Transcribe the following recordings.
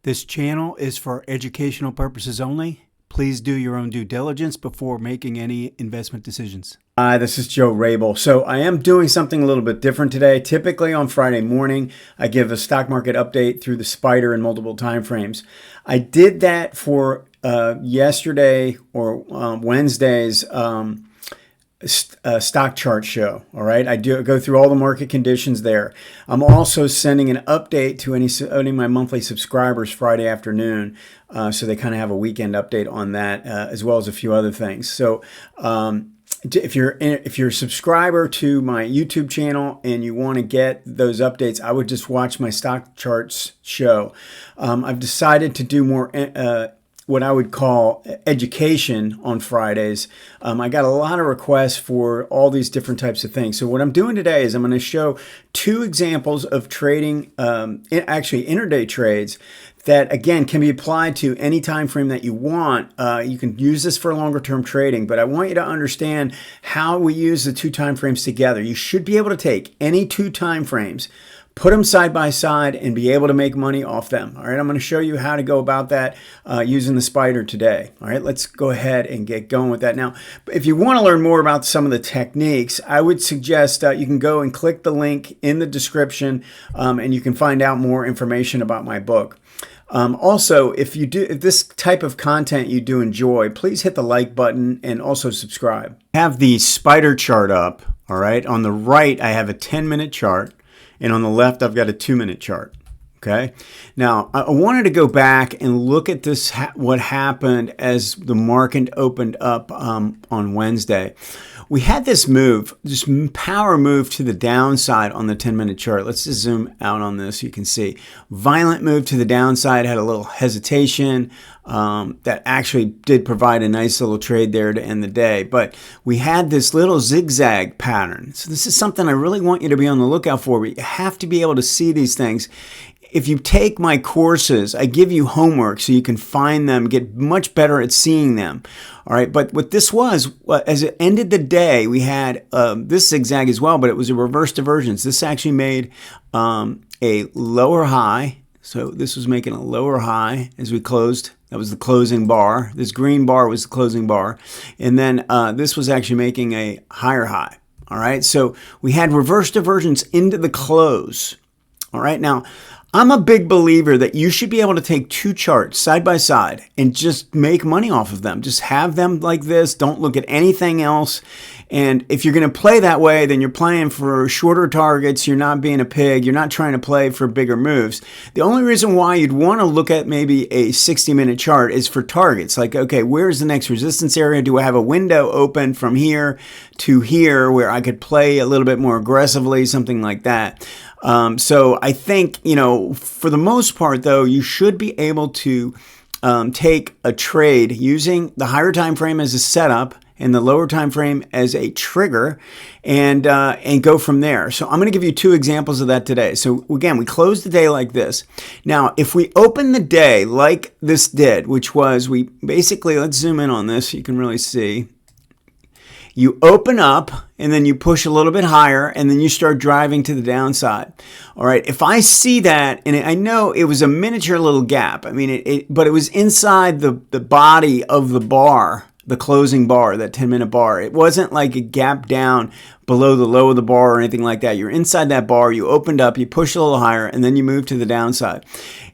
This channel is for educational purposes only. Please do your own due diligence before making any investment decisions. Hi, this is Joe Rabil. So I am doing something a little bit different today. Typically on Friday morning, I give a stock market update through the spider and multiple time frames. I did that for yesterday or Wednesday's stock chart show. All right, I do go through all the market conditions there. I'm also sending an update to any of my monthly subscribers Friday afternoon, so they kind of have a weekend update on that, as well as a few other things. So if you're a subscriber to my YouTube channel and you want to get those updates, I would just watch my stock charts show. I've decided to do more what I would call education on Fridays. I got a lot of requests for all these different types of things. So what I'm doing today is I'm going to show two examples of trading, actually intraday trades that, again, can be applied to any time frame that you want. You can use this for longer term trading, but I want you to understand how we use the two time frames together. You should be able to take any two time frames, put them side by side, and be able to make money off them. All right, I'm going to show you how to go about that using the spider today. All right, let's go ahead and get going with that. Now, if you want to learn more about some of the techniques, I would suggest you can go and click the link in the description, and you can find out more information about my book. Also, if this type of content you do enjoy, please hit the like button and also subscribe. I have the spider chart up. All right, on the right, I have a 10-minute chart. And on the left, I've got a 2-minute chart. Okay. Now, I wanted to go back and look at this, what happened as the market opened up on Wednesday. We had this move, this power move to the downside on the 10-minute chart. Let's just zoom out on this. You can see violent move to the downside, had a little hesitation. That actually did provide a nice little trade there to end the day. But we had this little zigzag pattern. So this is something I really want you to be on the lookout for. You have to be able to see these things. If you take my courses, I give you homework so you can find them, get much better at seeing them. All right, but what this was, as it ended the day, we had this zigzag as well, but it was a reverse divergence. This actually made a lower high. So this was making a lower high as we closed. That was the closing bar. This green bar was the closing bar. And then this was actually making a higher high. All right, so we had reverse divergence into the close. All right, now I'm a big believer that you should be able to take two charts side by side and just make money off of them. Just have them like this. Don't look at anything else. And if you're going to play that way, then you're playing for shorter targets. You're not being a pig. You're not trying to play for bigger moves. The only reason why you'd want to look at maybe a 60-minute chart is for targets. Like, okay, where's the next resistance area? Do I have a window open from here to here where I could play a little bit more aggressively, something like that? So I think, for the most part, though, you should be able to take a trade using the higher time frame as a setup and the lower time frame as a trigger, and go from there. So I'm going to give you two examples of that today. So again, we closed the day like this. Now, if we open the day like this did, which was let's zoom in on this so you can really see. You open up and then you push a little bit higher and then you start driving to the downside. All right. If I see that, and I know it was a miniature little gap. I mean, but it was inside the body of the bar, the closing bar, that 10-minute bar. It wasn't like a gap down below the low of the bar or anything like that. You're inside that bar. You opened up, you push a little higher, and then you move to the downside.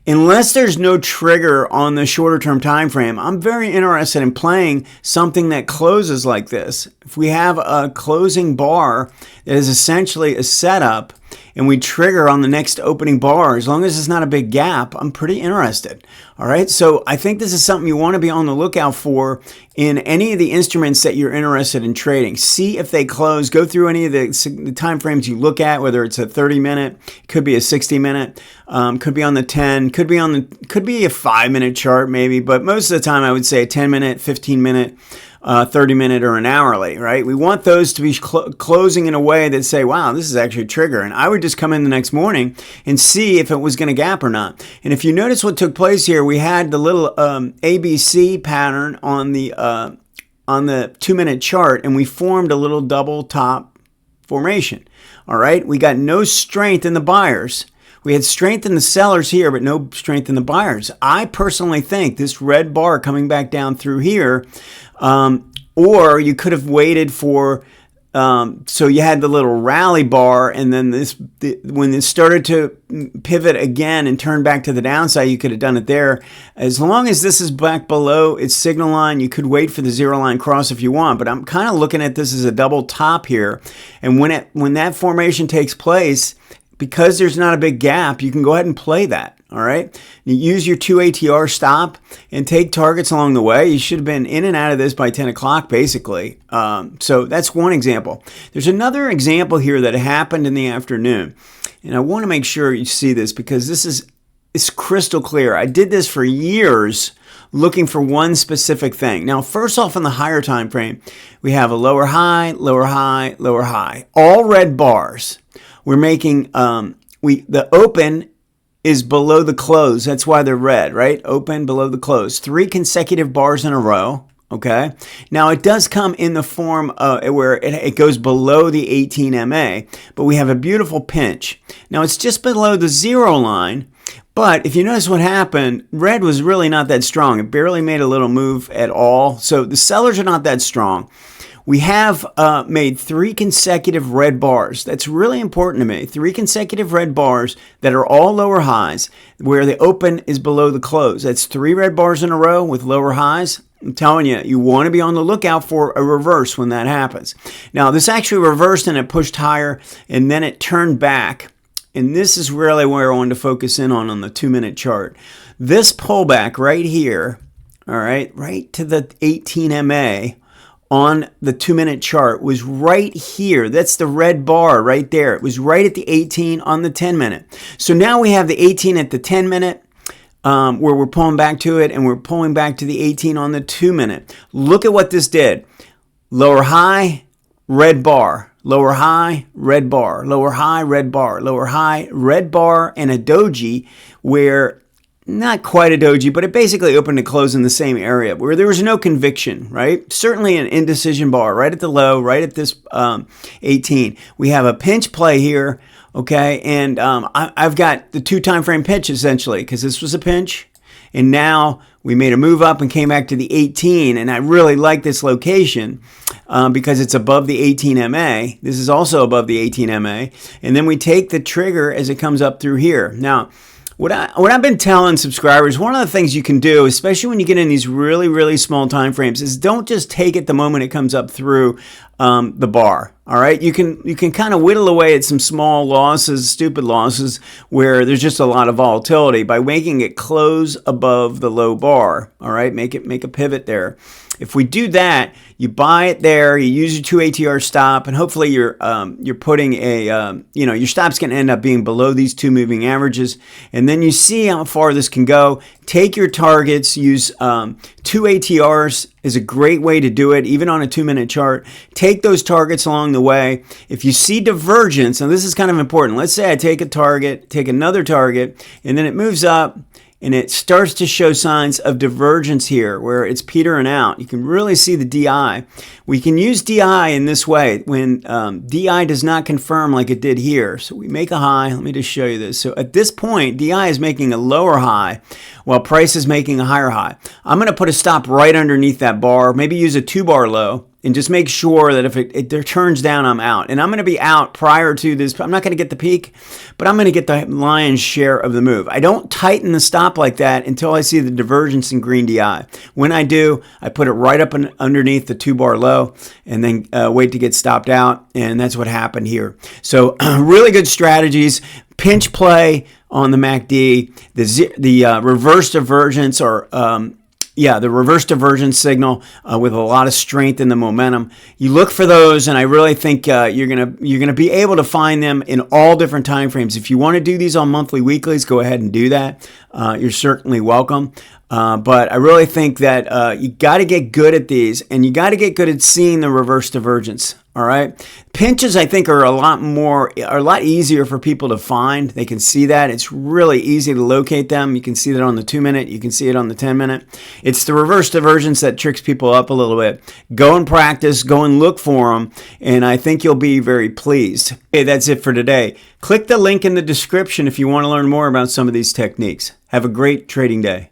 Unless there's no trigger on the shorter term time frame, I'm very interested in playing something that closes like this. If we have a closing bar that is essentially a setup and we trigger on the next opening bar, as long as it's not a big gap, I'm pretty interested. All right, so I think this is something you want to be on the lookout for in any of the instruments that you're interested in trading. See if they close. Go through any of the time frames you look at, whether it's a 30-minute, could be a 60-minute, could be on the 10, could be a 5-minute chart maybe, but most of the time I would say a 10-minute, 15-minute, 30-minute, or an hourly, right? We want those to be closing in a way that say, wow, this is actually a trigger. And I would just come in the next morning and see if it was going to gap or not. And if you notice what took place here, we had the little ABC pattern on the 2-minute chart, and we formed a little double top formation. All right, we got no strength in the buyers. We had strength in the sellers here, but no strength in the buyers. I personally think this red bar coming back down through here, or you could have waited for, so you had the little rally bar, and then when it started to pivot again and turn back to the downside, you could have done it there. As long as this is back below its signal line, you could wait for the zero line cross if you want, but I'm kind of looking at this as a double top here. And when that formation takes place, because there's not a big gap, you can go ahead and play that. All right. You use your 2 ATR stop and take targets along the way. You should have been in and out of this by 10 o'clock, basically. So that's one example. There's another example here that happened in the afternoon. And I want to make sure you see this because it's crystal clear. I did this for years looking for one specific thing. Now, first off, on the higher time frame, we have a lower high, lower high, lower high. All red bars. We're making the open is below the close. That's why they're red, right? Open below the close. 3 consecutive bars in a row. Okay. Now it does come in the form where it goes below the 18 MA, but we have a beautiful pinch. Now it's just below the zero line. But if you notice what happened, red was really not that strong. It barely made a little move at all. So the sellers are not that strong. We have made 3 consecutive red bars. That's really important to me. 3 consecutive red bars that are all lower highs where the open is below the close. That's 3 red bars in a row with lower highs. I'm telling you, you want to be on the lookout for a reverse when that happens. Now, this actually reversed and it pushed higher and then it turned back. And this is really where I wanted to focus in on the 2-minute chart. This pullback right here, all right to the 18 MA, on the 2-minute chart was right here. That's the red bar right there. It was right at the 18 on the 10-minute. So now we have the 18 at the 10-minute where we're pulling back to it, and we're pulling back to the 18 on the 2-minute. Look at what this did. Lower high, red bar. Lower high, red bar. Lower high, red bar. Lower high, red bar, and a doji where not quite a doji, but it basically opened and closed in the same area where there was no conviction, right? Certainly an indecision bar right at the low, right at this 18. We have a pinch play here, okay? And I've got the 2 time frame pinch essentially because this was a pinch. And now we made a move up and came back to the 18. And I really like this location because it's above the 18 MA. This is also above the 18 MA. And then we take the trigger as it comes up through here. Now, what I've been telling subscribers, one of the things you can do, especially when you get in these really, really small time frames, is don't just take it the moment it comes up through the bar. All right, you can kind of whittle away at some small losses, stupid losses, where there's just a lot of volatility by making it close above the low bar. All right, make a pivot there. If we do that, you buy it there, you use your 2 ATR stop, and hopefully you're putting your stop's going to end up being below these 2 moving averages, and then you see how far this can go. Take your targets, use 2 ATRs is a great way to do it, even on a 2-minute chart. Take those targets along the way. If you see divergence, and this is kind of important, let's say I take a target, take another target, and then it moves up, and it starts to show signs of divergence here where it's petering out. You can really see the DI. We can use DI in this way when DI does not confirm like it did here. So we make a high. Let me just show you this. So at this point, DI is making a lower high while price is making a higher high. I'm going to put a stop right underneath that bar, maybe use a 2-bar low, and just make sure that if it turns down, I'm out. And I'm going to be out prior to this. I'm not going to get the peak, but I'm going to get the lion's share of the move. I don't tighten the stop like that until I see the divergence in green DI. When I do, I put it right up underneath the 2-bar low and then wait to get stopped out. And that's what happened here. So really good strategies. Pinch play on the MACD, the reverse divergence or the reverse divergence signal with a lot of strength in the momentum. You look for those, and I really think you're gonna be able to find them in all different time frames. If you want to do these on monthly, weeklies, go ahead and do that. you're certainly welcome. But I really think that you got to get good at these, and you got to get good at seeing the reverse divergence. All right. Pinches, I think, are a lot easier for people to find. They can see that. It's really easy to locate them. You can see that on the 2-minute. You can see it on the 10-minute. It's the reverse divergence that tricks people up a little bit. Go and practice. Go and look for them. And I think you'll be very pleased. Okay, that's it for today. Click the link in the description if you want to learn more about some of these techniques. Have a great trading day.